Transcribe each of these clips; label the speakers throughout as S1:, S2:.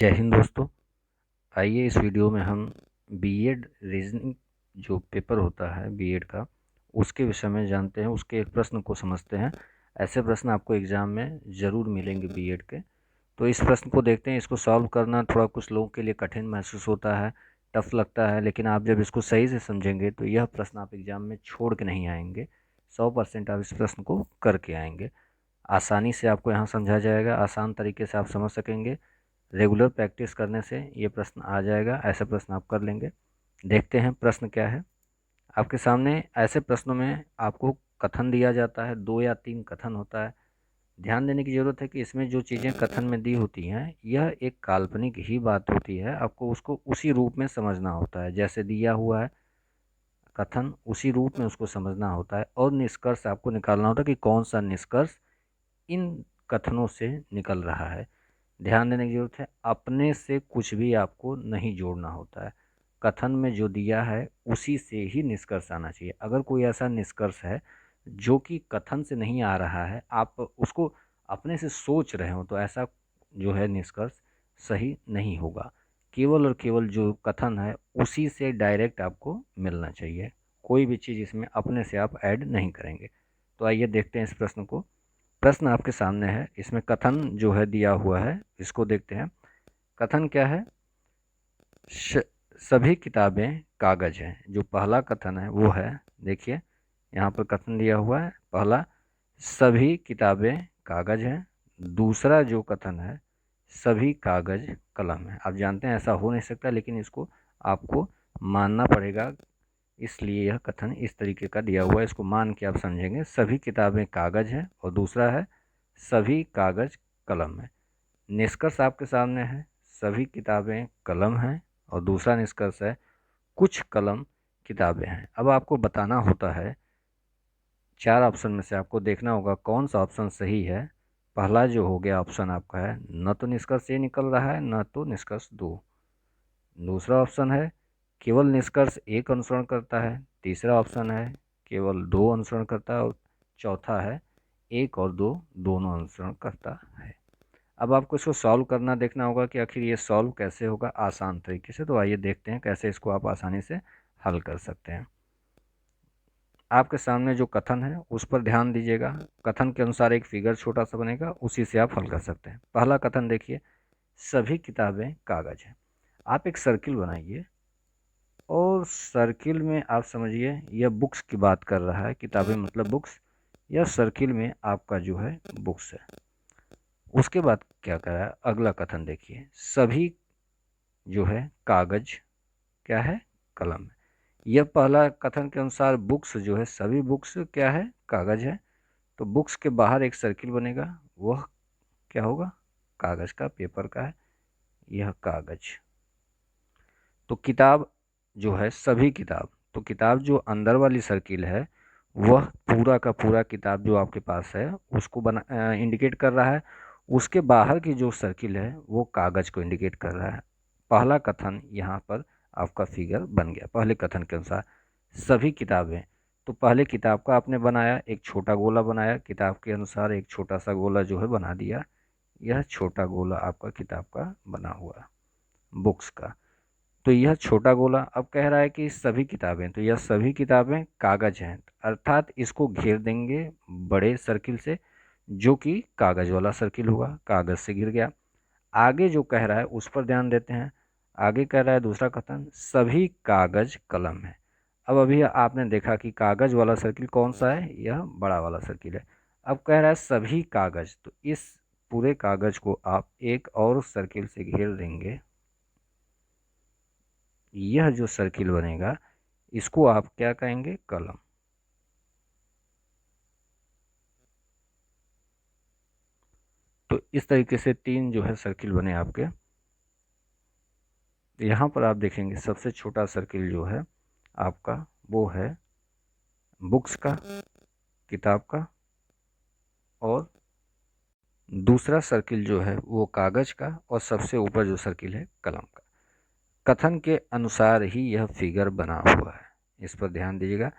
S1: जय हिंद दोस्तों। आइए इस वीडियो में हम बीएड रीजनिंग जो पेपर होता है बीएड का उसके विषय में जानते हैं, उसके एक प्रश्न को समझते हैं। ऐसे प्रश्न आपको एग्ज़ाम में ज़रूर मिलेंगे बीएड के। तो इस प्रश्न को देखते हैं। इसको सॉल्व करना थोड़ा कुछ लोगों के लिए कठिन महसूस होता है, टफ लगता है, लेकिन आप जब इसको सही से समझेंगे तो यह प्रश्न आप एग्ज़ाम में छोड़ के नहीं आएंगे। 100% आप इस प्रश्न को करके आएंगे। आसानी से आपको यहाँ समझा जाएगा, आसान तरीके से आप समझ सकेंगे। रेगुलर प्रैक्टिस करने से ये प्रश्न आ जाएगा, ऐसे प्रश्न आप कर लेंगे। देखते हैं प्रश्न क्या है आपके सामने। ऐसे प्रश्नों में आपको कथन दिया जाता है, 2 या 3 कथन होता है। ध्यान देने की ज़रूरत है कि इसमें जो चीज़ें कथन में दी होती हैं यह एक काल्पनिक ही बात होती है। आपको उसको उसी रूप में समझना होता है, जैसे दिया हुआ है कथन उसी रूप में उसको समझना होता है, और निष्कर्ष आपको निकालना होता है कि कौन सा निष्कर्ष इन कथनों से निकल रहा है। ध्यान देने की ज़रूरत है, अपने से कुछ भी आपको नहीं जोड़ना होता है। कथन में जो दिया है उसी से ही निष्कर्ष आना चाहिए। अगर कोई ऐसा निष्कर्ष है जो कि कथन से नहीं आ रहा है, आप उसको अपने से सोच रहे हो, तो ऐसा जो है निष्कर्ष सही नहीं होगा। केवल और केवल जो कथन है उसी से डायरेक्ट आपको मिलना चाहिए। कोई भी चीज़ इसमें अपने से आप ऐड नहीं करेंगे। तो आइए देखते हैं इस प्रश्न को। प्रश्न आपके सामने है, इसमें कथन जो है दिया हुआ है, इसको देखते हैं। कथन क्या है? श, सभी किताबें कागज हैं। जो पहला कथन है वो है, देखिए यहाँ पर कथन दिया हुआ है पहला, सभी किताबें कागज हैं। दूसरा जो कथन है, सभी कागज कलम है। आप जानते हैं ऐसा हो नहीं सकता, लेकिन इसको आपको मानना पड़ेगा, इसलिए यह कथन इस तरीके का दिया हुआ है। इसको मान के आप समझेंगे, सभी किताबें कागज हैं, और दूसरा है सभी कागज कलम है। निष्कर्ष आपके सामने है, सभी किताबें कलम हैं, और दूसरा निष्कर्ष है कुछ कलम किताबें हैं। अब आपको बताना होता है, 4 ऑप्शन में से आपको देखना होगा कौन सा ऑप्शन सही है। पहला जो हो गया ऑप्शन आपका है, न तो निष्कर्ष ये निकल रहा है न तो निष्कर्ष दो। दूसरा ऑप्शन है केवल निष्कर्ष एक अनुसरण करता है। तीसरा ऑप्शन है केवल दो अनुसरण करता है, और चौथा है एक और दो दोनों अनुसरण करता है। अब आपको इसको सॉल्व करना देखना होगा कि आखिर ये सॉल्व कैसे होगा आसान तरीके से। तो आइए देखते हैं कैसे इसको आप आसानी से हल कर सकते हैं। आपके सामने जो कथन है उस पर ध्यान दीजिएगा। कथन के अनुसार एक फिगर छोटा सा बनेगा, उसी से आप हल कर सकते हैं। पहला कथन देखिए, सभी किताबें कागज हैं। आप एक सर्किल बनाइए, और सर्किल में आप समझिए यह बुक्स की बात कर रहा है, किताबें मतलब बुक्स। यह सर्किल में आपका जो है बुक्स है। उसके बाद क्या कर रहा है, अगला कथन देखिए, सभी जो है कागज क्या है, कलम है। यह पहला कथन के अनुसार बुक्स जो है, सभी बुक्स क्या है, कागज है। तो बुक्स के बाहर एक सर्किल बनेगा, वह क्या होगा, कागज का, पेपर का है यह कागज। तो किताब जो है, सभी किताब, तो किताब जो अंदर वाली सर्किल है वह पूरा का पूरा किताब जो आपके पास है उसको बना इंडिकेट कर रहा है। उसके बाहर की जो सर्किल है वो कागज को इंडिकेट कर रहा है। पहला कथन यहाँ पर आपका फिगर बन गया। पहले कथन के अनुसार सभी किताबें, तो पहले किताब का आपने बनाया, एक छोटा गोला बनाया, किताब के अनुसार एक छोटा सा गोला जो है बना दिया। यह छोटा गोला आपका किताब का बना हुआ, बुक्स का। तो यह छोटा गोला अब कह रहा है कि सभी किताबें, तो यह सभी किताबें कागज हैं, अर्थात इसको घेर देंगे बड़े सर्किल से, जो कि कागज वाला सर्किल होगा, कागज से घिर गया। आगे जो कह रहा है उस पर ध्यान देते हैं। आगे कह रहा है दूसरा कथन, सभी कागज कलम है। अब अभी आपने देखा कि कागज वाला सर्किल कौन सा है, यह बड़ा वाला सर्किल है। अब कह रहा है सभी कागज, तो इस पूरे कागज को आप एक और सर्किल से घेर देंगे। यह जो सर्किल बनेगा इसको आप क्या कहेंगे, कलम। तो इस तरीके से 3 जो है सर्किल बने आपके। यहाँ पर आप देखेंगे सबसे छोटा सर्किल जो है आपका वो है बुक्स का, किताब का, और दूसरा सर्किल जो है वो कागज का, और सबसे ऊपर जो सर्किल है कलम का। कथन के अनुसार ही यह फिगर बना हुआ है, इस पर ध्यान दीजिएगा।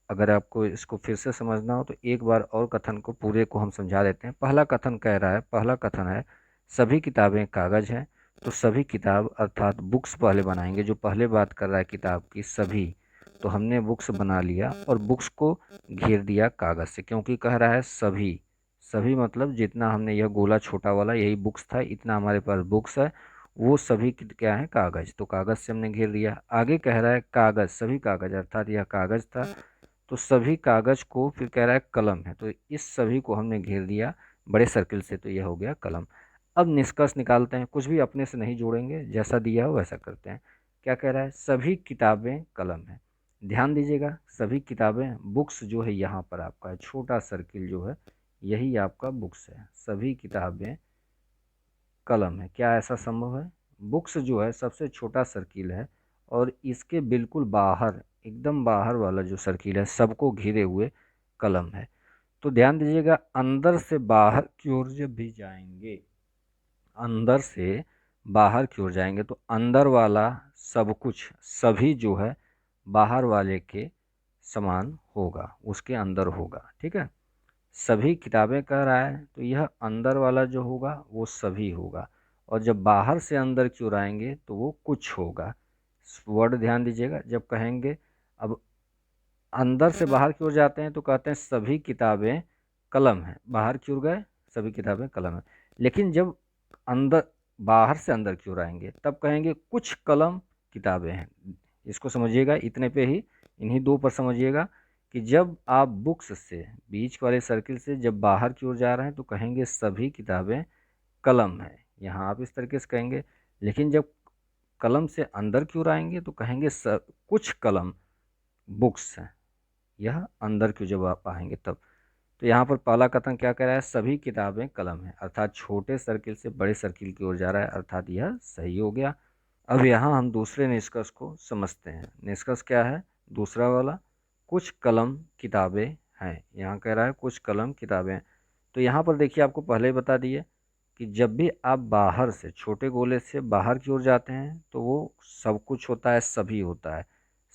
S1: अगर आपको इसको फिर से समझना हो तो एक बार और कथन को पूरे को हम समझा देते हैं। पहला कथन कह रहा है, पहला कथन है सभी किताबें कागज हैं। तो सभी किताब अर्थात बुक्स पहले बनाएंगे। जो पहले बात कर रहा है किताब की सभी, तो हमने बुक्स बना लिया और बुक्स को घेर दिया कागज़ से, क्योंकि कह रहा है सभी। सभी मतलब जितना हमने यह गोला छोटा वाला यही बुक्स था, इतना हमारे पास बुक्स है, वो सभी क्या है कागज़, तो कागज़ से हमने घेर लिया। आगे कह रहा है कागज़, सभी कागज़ अर्थात यह कागज़ था, तो सभी कागज़ को फिर कह रहा है कलम है, तो इस सभी को हमने घेर दिया बड़े सर्किल से, तो यह हो गया कलम। अब निष्कर्ष निकालते हैं, कुछ भी अपने से नहीं जोड़ेंगे, जैसा दिया हो वैसा करते हैं। क्या कह रहा है, सभी किताबें कलम है। ध्यान दीजिएगा, सभी किताबें, बुक्स जो है यहाँ पर आपका है, छोटा सर्किल जो है यही आपका बुक्स है। सभी किताबें कलम है। क्या ऐसा संभव है? बुक्स जो है सबसे छोटा सर्किल है और इसके बिल्कुल बाहर, एकदम बाहर वाला जो सर्किल है सबको घेरे हुए कलम है। तो ध्यान दीजिएगा, अंदर से बाहर की ओर जब भी जाएंगे, अंदर से बाहर की ओर जाएंगे तो अंदर वाला सब कुछ, सभी जो है बाहर वाले के समान होगा, उसके अंदर होगा। ठीक है, सभी किताबें कह रहा है तो यह अंदर वाला जो होगा वो सभी होगा, और जब बाहर से अंदर की ओर आएंगे तो वो कुछ होगा। वर्ड ध्यान दीजिएगा, जब कहेंगे अब अंदर से बाहर की ओर जाते हैं तो कहते हैं सभी किताबें कलम है, बाहर की ओर गए सभी किताबें कलम है। लेकिन जब अंदर, बाहर से अंदर की ओर आएंगे तब कहेंगे कुछ कलम किताबें हैं। इसको समझिएगा, इतने पे ही, इन्हीं दो पर समझिएगा कि जब आप बुक्स से, बीच वाले सर्किल से जब बाहर की ओर जा रहे हैं तो कहेंगे सभी किताबें कलम है, यहाँ आप इस तरीके से कहेंगे। लेकिन जब कलम से अंदर की ओर आएंगे तो कहेंगे कुछ कलम बुक्स हैं, यह अंदर की जब आप आएंगे तब। तो यहाँ पर पहला कथन क्या कह रहा है, सभी किताबें कलम है, अर्थात छोटे सर्किल से बड़े सर्किल की ओर जा रहा है, अर्थात यह सही हो गया। अब यहाँ हम दूसरे निष्कर्ष को समझते हैं। निष्कर्ष क्या है दूसरा वाला, कुछ कलम किताबें हैं, यहाँ कह रहा है कुछ कलम किताबें। तो यहाँ पर देखिए, आपको पहले ही बता दिए कि जब भी आप बाहर से, छोटे गोले से बाहर की ओर जाते हैं तो वो सब कुछ होता है, सभी होता है,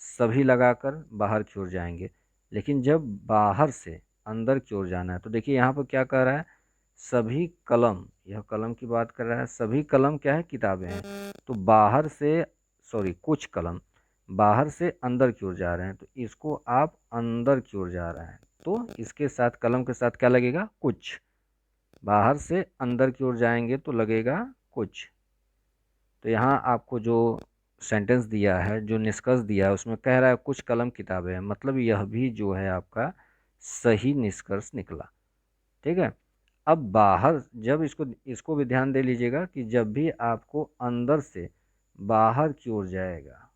S1: सभी लगाकर बाहर की ओर जाएंगे। लेकिन जब बाहर से अंदर की ओर जाना है तो देखिए यहाँ पर क्या कह रहा है, सभी कलम, यह कलम की बात कर रहा है, सभी कलम क्या है किताबें हैं। तो बाहर से, सॉरी कुछ कलम बाहर से अंदर की ओर जा रहे हैं, तो इसको आप अंदर की ओर जा रहे हैं तो इसके साथ कलम के साथ क्या लगेगा, कुछ। बाहर से अंदर की ओर जाएंगे तो लगेगा कुछ। तो यहाँ आपको जो सेंटेंस दिया है, जो निष्कर्ष दिया है, उसमें कह रहा है कुछ कलम किताबें हैं, मतलब यह भी जो है आपका सही निष्कर्ष निकला। ठीक है, अब बाहर, जब इसको इसको भी ध्यान दे लीजिएगा कि जब भी आपको अंदर से बाहर की ओर जाएगा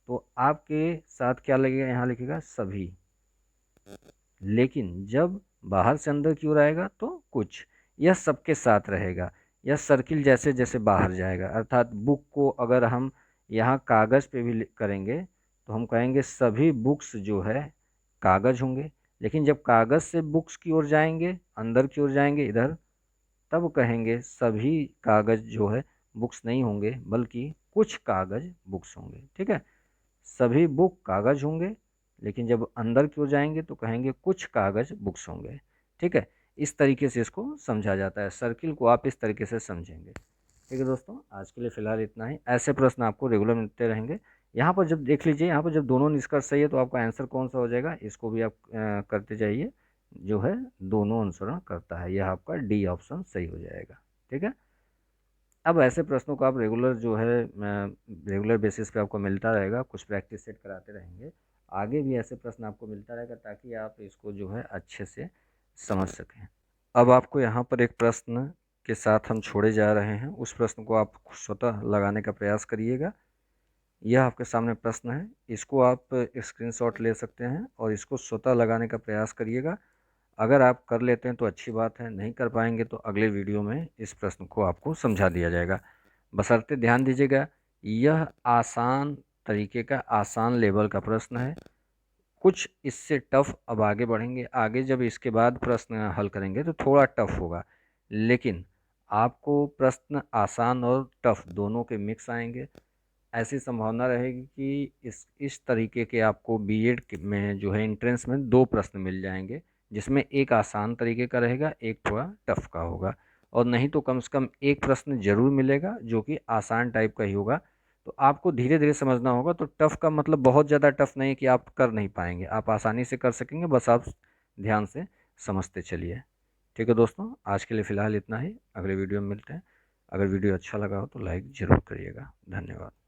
S1: तो आपके साथ क्या लगेगा, यहाँ लिखेगा सभी। लेकिन जब बाहर से अंदर की ओर आएगा तो कुछ, यह सबके साथ रहेगा। यह सर्किल जैसे जैसे बाहर जाएगा, अर्थात बुक को अगर हम यहाँ कागज़ पे भी करेंगे तो हम कहेंगे सभी बुक्स जो है कागज़ होंगे। लेकिन जब कागज़ से बुक्स की ओर जाएंगे, अंदर की ओर जाएंगे इधर, तब कहेंगे सभी कागज़ जो है बुक्स नहीं होंगे, बल्कि कुछ कागज़ बुक्स होंगे। ठीक है, सभी बुक कागज़ होंगे, लेकिन जब अंदर की ओर जाएंगे तो कहेंगे कुछ कागज़ बुक्स होंगे। ठीक है, इस तरीके से इसको समझा जाता है, सर्किल को आप इस तरीके से समझेंगे। ठीक है दोस्तों, आज के लिए फ़िलहाल इतना ही। ऐसे प्रश्न आपको रेगुलर मिलते रहेंगे। यहाँ पर जब देख लीजिए, यहाँ पर जब दोनों निष्कर्ष सही है तो आपका आंसर कौन सा हो जाएगा, इसको भी आप करते जाइए, जो है दोनों अनुसरण करता है, यह आपका डी ऑप्शन सही हो जाएगा। ठीक है, अब ऐसे प्रश्नों को आप रेगुलर जो है रेगुलर बेसिस पे आपको मिलता रहेगा, कुछ प्रैक्टिस सेट कराते रहेंगे, आगे भी ऐसे प्रश्न आपको मिलता रहेगा ताकि आप इसको जो है अच्छे से समझ सकें। अब आपको यहाँ पर एक प्रश्न के साथ हम छोड़े जा रहे हैं, उस प्रश्न को आप स्वतः लगाने का प्रयास करिएगा। यह आपके सामने प्रश्न है, इसको आप स्क्रीनशॉट ले सकते हैं और इसको स्वतः लगाने का प्रयास करिएगा। अगर आप कर लेते हैं तो अच्छी बात है, नहीं कर पाएंगे तो अगले वीडियो में इस प्रश्न को आपको समझा दिया जाएगा। बशर्ते ध्यान दीजिएगा, यह आसान तरीके का, आसान लेवल का प्रश्न है। कुछ इससे टफ अब आगे बढ़ेंगे, आगे जब इसके बाद प्रश्न हल करेंगे तो थोड़ा टफ होगा, लेकिन आपको प्रश्न आसान और टफ दोनों के मिक्स आएंगे। ऐसी संभावना रहेगी कि इस तरीके के आपको बीएड में जो है एंट्रेंस में 2 प्रश्न मिल जाएंगे, जिसमें एक आसान तरीके का रहेगा, एक थोड़ा टफ का होगा। और नहीं तो कम से कम एक प्रश्न जरूर मिलेगा जो कि आसान टाइप का ही होगा। तो आपको धीरे धीरे समझना होगा। तो टफ का मतलब बहुत ज़्यादा टफ नहीं है कि आप कर नहीं पाएंगे, आप आसानी से कर सकेंगे, बस आप ध्यान से समझते चलिए। ठीक है दोस्तों, आज के लिए फ़िलहाल इतना ही, अगले वीडियो में मिलते हैं। अगर वीडियो अच्छा लगा हो तो लाइक ज़रूर करिएगा। धन्यवाद।